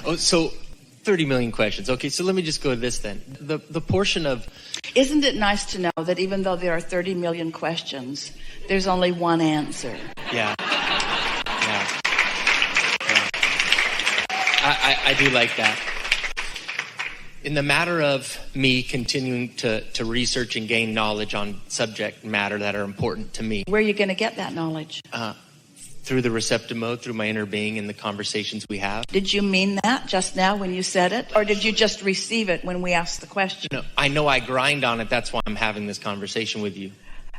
Oh, so 30 million questions. Okay, so let me just go to this then. The portion of... Isn't it nice to know that even though there are 30 million questions, there's only one answer? Yeah. I do like that. In the matter of me continuing to research and gain knowledge on subject matter that are important to me. Where are you going to get that knowledge? Through the receptive mode, through my inner being and the conversations we have. Did you mean that just now when you said it? Or did you just receive it when we asked the question? No, I know I grind on it. That's why I'm having this conversation with you.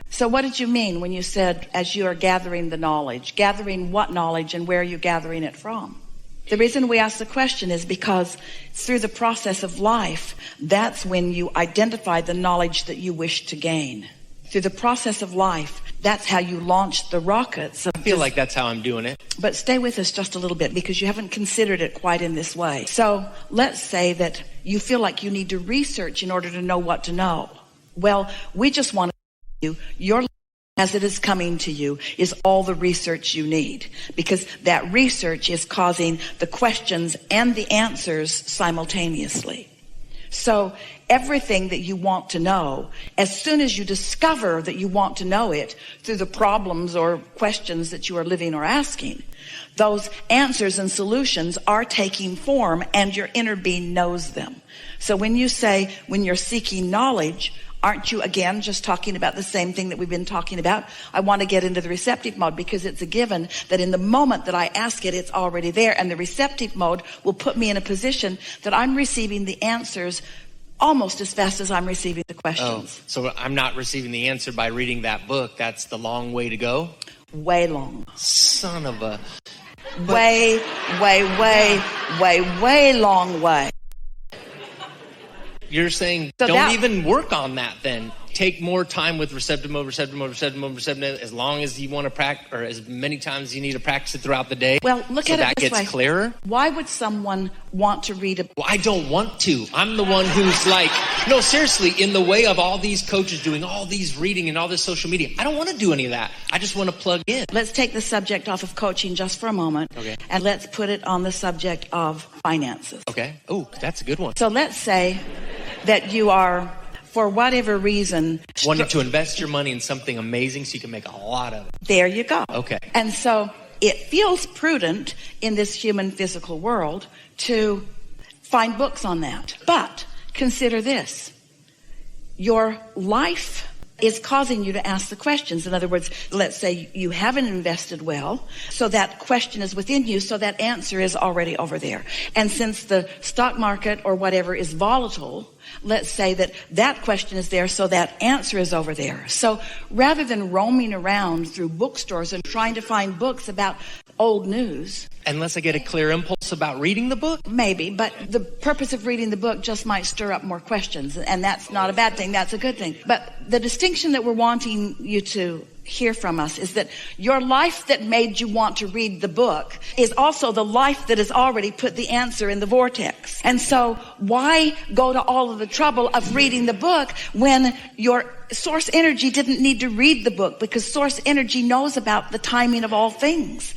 So what did you mean when you said, as you are gathering the knowledge? Gathering what knowledge and where are you gathering it from? The reason we ask the question is because through the process of life, that's when you identify the knowledge that you wish to gain. Through the process of life, that's how you launch the rockets. I feel like that's how I'm doing it. But stay with us just a little bit because you haven't considered it quite in this way. So let's say that you feel like you need to research in order to know what to know. Well, we just want to tell you, your life as it is coming to you is all the research you need, because that research is causing the questions and the answers simultaneously. So everything that you want to know, as soon as you discover that you want to know it through the problems or questions that you are living or asking, those answers and solutions are taking form and your inner being knows them. So when you say, when you're seeking knowledge, aren't you again just talking about the same thing that we've been talking about? I want to get into the receptive mode because it's a given that in the moment that I ask it, it's already there. And the receptive mode will put me in a position that I'm receiving the answers almost as fast as I'm receiving the questions. Oh, so I'm not receiving the answer by reading that book. That's the long way to go? Way long. Son of a... Way long way. You're saying so don't even work on that then. Take more time with receptive mode, as long as you want to practice, or as many times as you need to practice it throughout the day. Well, look at it this way. So that gets clearer. Why would someone want to read a... Well, I don't want to. I'm the one who's like, no, seriously, in the way of all these coaches doing all these reading and all this social media. I don't want to do any of that. I just want to plug in. Let's take the subject off of coaching just for a moment. Okay. And let's put it on the subject of finances. Okay. Oh, that's a good one. So let's say that you are, for whatever reason, wanting to invest your money in something amazing so you can make a lot of it. There you go. Okay. And so it feels prudent in this human physical world to find books on that. But consider this. Your life is causing you to ask the questions. In other words, let's say you haven't invested well, so that question is within you, so that answer is already over there. And since the stock market or whatever is volatile, let's say that that question is there, so that answer is over there. So rather than roaming around through bookstores and trying to find books about old news. Unless I get a clear impulse about reading the book? Maybe, but the purpose of reading the book just might stir up more questions, and that's not a bad thing, that's a good thing. But the distinction that we're wanting you to hear from us is that your life that made you want to read the book is also the life that has already put the answer in the vortex. And so why go to all of the trouble of reading the book when your source energy didn't need to read the book, because source energy knows about the timing of all things.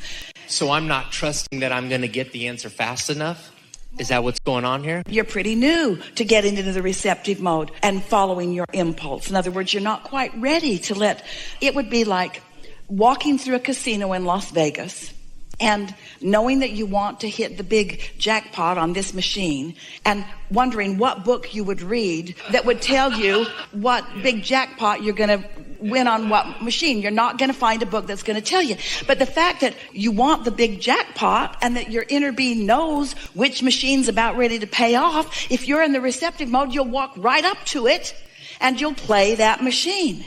So I'm not trusting that I'm going to get the answer fast enough? Is that what's going on here? You're pretty new to getting into the receptive mode and following your impulse. In other words, you're not quite ready to let... It would be like walking through a casino in Las Vegas and knowing that you want to hit the big jackpot on this machine and wondering what book you would read that would tell you what big jackpot you're going to win on what machine. You're not going to find a book that's going to tell you. But the fact that you want the big jackpot and that your inner being knows which machine's about ready to pay off, if you're in the receptive mode, you'll walk right up to it and you'll play that machine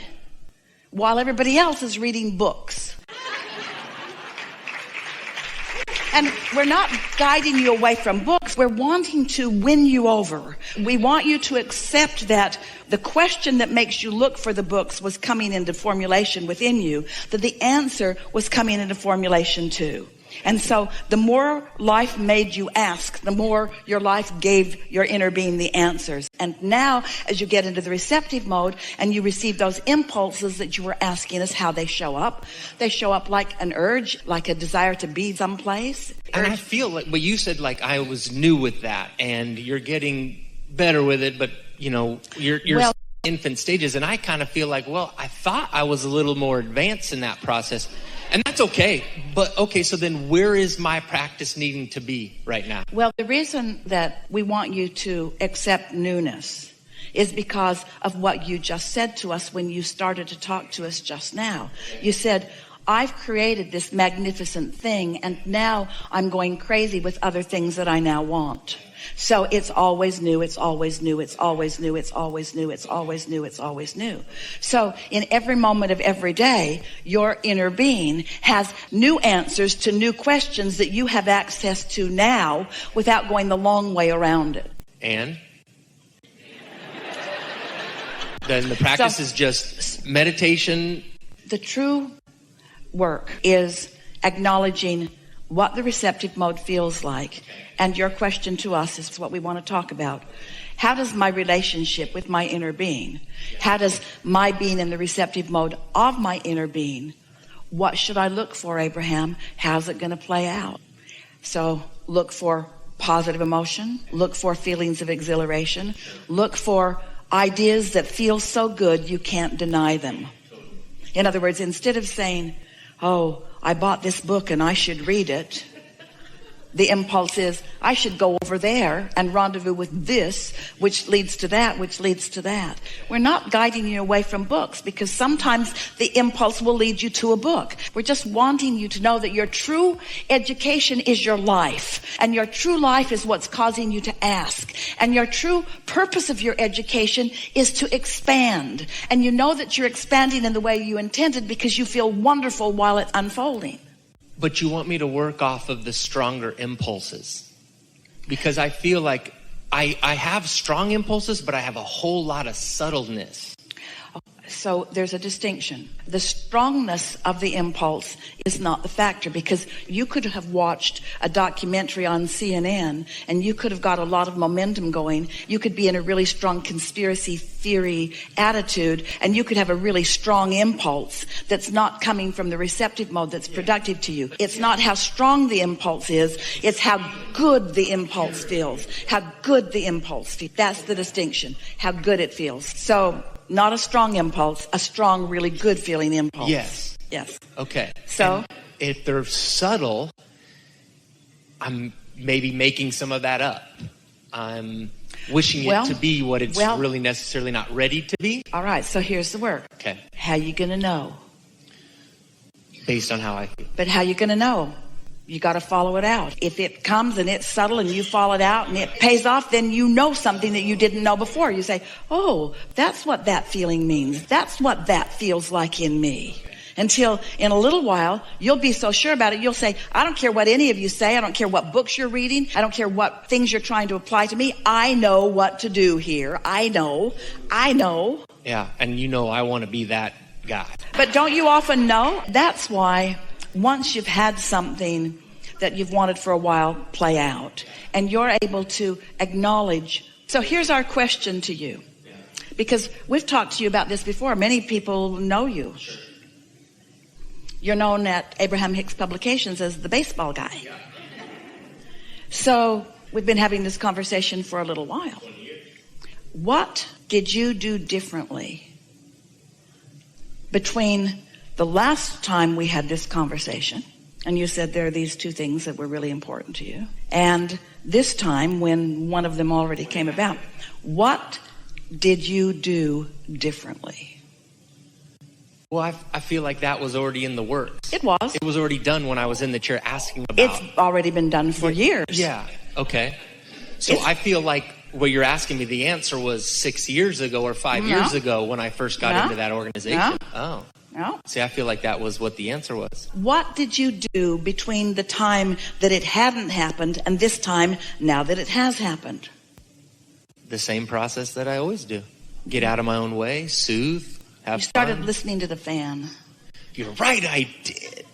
while everybody else is reading books. And we're not guiding you away from books. We're wanting to win you over. We want you to accept that the question that makes you look for the books was coming into formulation within you, that the answer was coming into formulation too. And so the more life made you ask, the more your life gave your inner being the answers. And now, as you get into the receptive mode and you receive those impulses that you were asking us how they show up like an urge, like a desire to be someplace. And I feel like what you said, like I was new with that, and you're getting better with it, but you're Well, infant stages. And I kind of feel like, well, I thought I was a little more advanced in that process. And that's okay. But okay, so then where is my practice needing to be right now? Well, the reason that we want you to accept newness is because of what you just said to us when you started to talk to us just now. You said, I've created this magnificent thing, and now I'm going crazy with other things that I now want. So it's always new, it's always new, it's always new, it's always new, it's always new, it's always new. So in every moment of every day, your inner being has new answers to new questions that you have access to now without going the long way around it. And then the practice is just meditation. The true work is acknowledging what the receptive mode feels like. And your question to us is what we want to talk about. How does my relationship with my inner being, how does my being in the receptive mode of my inner being, what should I look for, Abraham? How's it going to play out? So look for positive emotion, look for feelings of exhilaration, look for ideas that feel so good you can't deny them. In other words, instead of saying, oh, I bought this book and I should read it, the impulse is, I should go over there and rendezvous with this, which leads to that, which leads to that. We're not guiding you away from books, because sometimes the impulse will lead you to a book. We're just wanting you to know that your true education is your life, and your true life is what's causing you to ask. And your true purpose of your education is to expand. And you know that you're expanding in the way you intended because you feel wonderful while it's unfolding. But you want me to work off of the stronger impulses, because I feel like I have strong impulses, but I have a whole lot of subtleness. So there's a distinction. The strongness of the impulse is not the factor, because you could have watched a documentary on CNN and you could have got a lot of momentum going. You could be in a really strong conspiracy theory attitude, and you could have a really strong impulse that's not coming from the receptive mode that's productive to you. It's not how strong the impulse is, it's how good the impulse feels. How good the impulse feels. That's the distinction. How good it feels. So not a strong impulse, a strong, really good feeling impulse. Yes. Yes. Okay. So and if they're subtle, I'm maybe making some of that up. I'm wishing it to be what it's really necessarily not ready to be. All right. So here's the work. Okay. How you going to know? Based on how I feel. But how you going to know? You got to follow it out. If it comes and it's subtle and you follow it out and it pays off, then you know something that you didn't know before. You say, oh, that's what that feeling means. That's what that feels like in me. Until in a little while, you'll be so sure about it, you'll say, I don't care what any of you say. I don't care what books you're reading. I don't care what things you're trying to apply to me. I know what to do here. I know. Yeah, and I want to be that guy. But don't you often know? That's why once you've had something that you've wanted for a while play out, and you're able to acknowledge. So here's our question to you, because we've talked to you about this before. Many people know you. You're known at Abraham Hicks Publications as the baseball guy. So we've been having this conversation for a little while. What did you do differently between the last time we had this conversation, and you said there are these two things that were really important to you, and this time when one of them already came about? What did you do differently? Well, I feel like that was already in the works. It was. It was already done when I was in the chair asking about. It's already been done for years. Yeah. Okay. So I feel like what you're asking me, the answer was 6 years ago or 5 years ago when I first got into that organization. Oh. No. See, I feel like that was what the answer was. What did you do between the time that it hadn't happened and this time now that it has happened? The same process that I always do. Get out of my own way, soothe, have You started fun. listening to the fan. You're right, I did.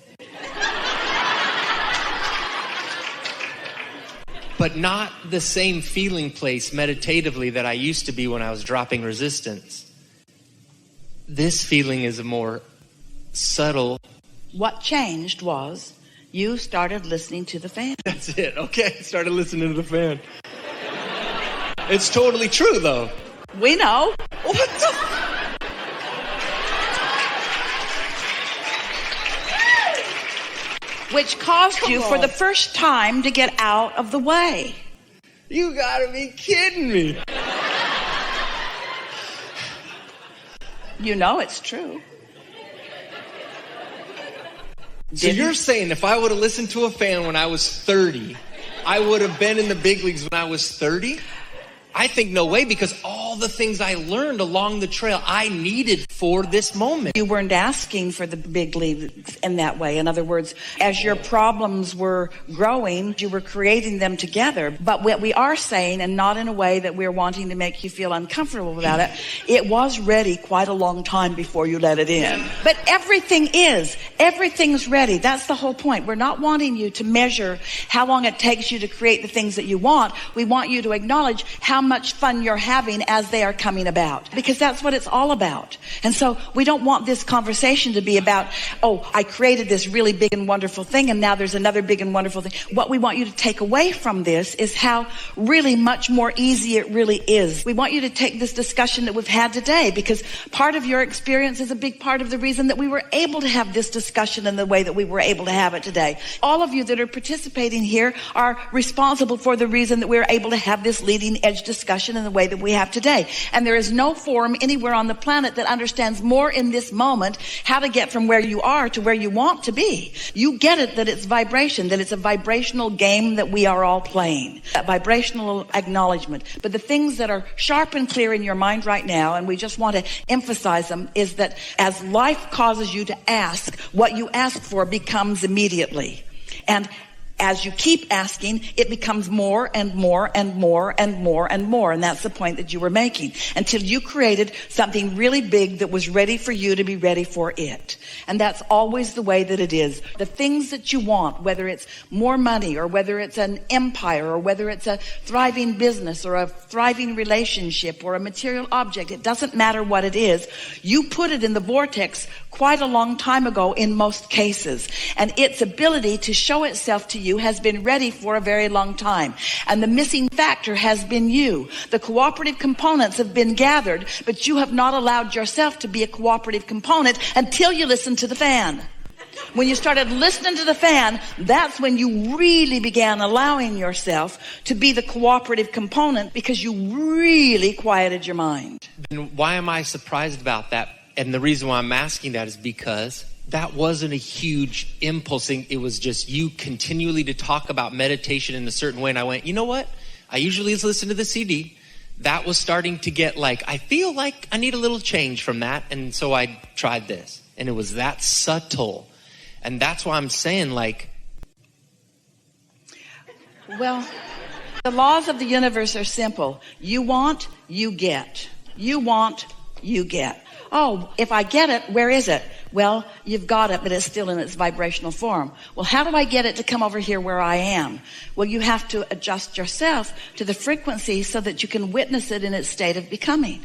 but not the same feeling place meditatively that I used to be when I was dropping resistance. This feeling is a more subtle. What changed was you started listening to the fan. That's it. Okay, started listening to the fan. It's totally true, though. We know. What the? Which caused you for the first time to get out of the way. You gotta be kidding me. You know it's true. So you're saying if I would have listened to a fan when I was 30, I would have been in the big leagues when I was 30? I think no way, because all the things I learned along the trail I needed for this moment. You weren't asking for the big leagues in that way. In other words, as your problems were growing, you were creating them together. But what we are saying, and not in a way that we're wanting to make you feel uncomfortable about it, it was ready quite a long time before you let it in. But everything's ready. That's the whole point. We're not wanting you to measure how long it takes you to create the things that you want. We want you to acknowledge how much fun you're having as they are coming about, because that's what it's all about. And so we don't want this conversation to be about, oh, I created this really big and wonderful thing, and now there's another big and wonderful thing. What we want you to take away from this is how really much more easy it really is. We want you to take this discussion that we've had today, because part of your experience is a big part of the reason that we were able to have this discussion in the way that we were able to have it today. All of you that are participating here are responsible for the reason that we're able to have this leading edge discussion in the way that we have today. And there is no forum anywhere on the planet that understands more in this moment how to get from where you are to where you want to be. You get it, that it's vibration, that it's a vibrational game that we are all playing, that vibrational acknowledgement. But the things that are sharp and clear in your mind right now, and we just want to emphasize them, is that as life causes you to ask, what you ask for becomes immediately. And as you keep asking, it becomes more and more and more and more and more. And that's the point that you were making, until you created something really big that was ready for you to be ready for it. And that's always the way that it is. The things that you want, whether it's more money or whether it's an empire or whether it's a thriving business or a thriving relationship or a material object, it doesn't matter what it is. You put it in the vortex quite a long time ago in most cases. And its ability to show itself to you has been ready for a very long time. And the missing factor has been you. The cooperative components have been gathered, but you have not allowed yourself to be a cooperative component until you listen to the fan. When you started listening to the fan, that's when you really began allowing yourself to be the cooperative component, because you really quieted your mind. And why am I surprised about that? And the reason why I'm asking that is because that wasn't a huge impulse thing. It was just you continually to talk about meditation in a certain way. And I went, you know what? I usually listen to the CD. That was starting to get like, I feel like I need a little change from that. And so I tried this. And it was that subtle. And that's why I'm saying, like, well, the laws of the universe are simple. You want, you get. You want, you get. Oh, if I get it, where is it? Well, you've got it, but it's still in its vibrational form. Well, how do I get it to come over here where I am? Well, you have to adjust yourself to the frequency so that you can witness it in its state of becoming.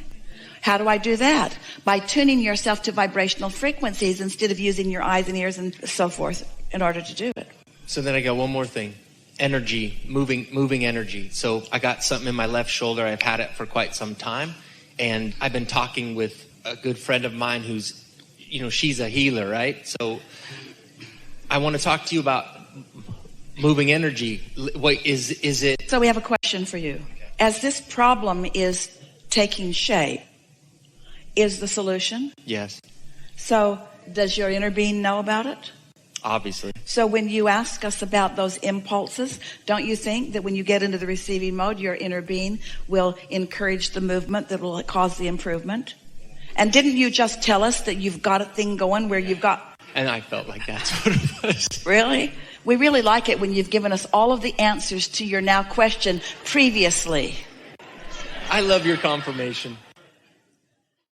How do I do that? By tuning yourself to vibrational frequencies instead of using your eyes and ears and so forth in order to do it. So then I got one more thing. Energy, moving energy. So I got something in my left shoulder. I've had it for quite some time. And I've been talking with a good friend of mine who's, she's a healer, right? So I want to talk to you about moving energy. Wait, is it? So we have a question for you. As this problem is taking shape, is the solution? Yes. So does your inner being know about it? Obviously. So when you ask us about those impulses, don't you think that when you get into the receiving mode, your inner being will encourage the movement that will cause the improvement? And didn't you just tell us that you've got a thing going where you've got... And I felt like that's what it was. Really? We really like it when you've given us all of the answers to your now question previously. I love your confirmation.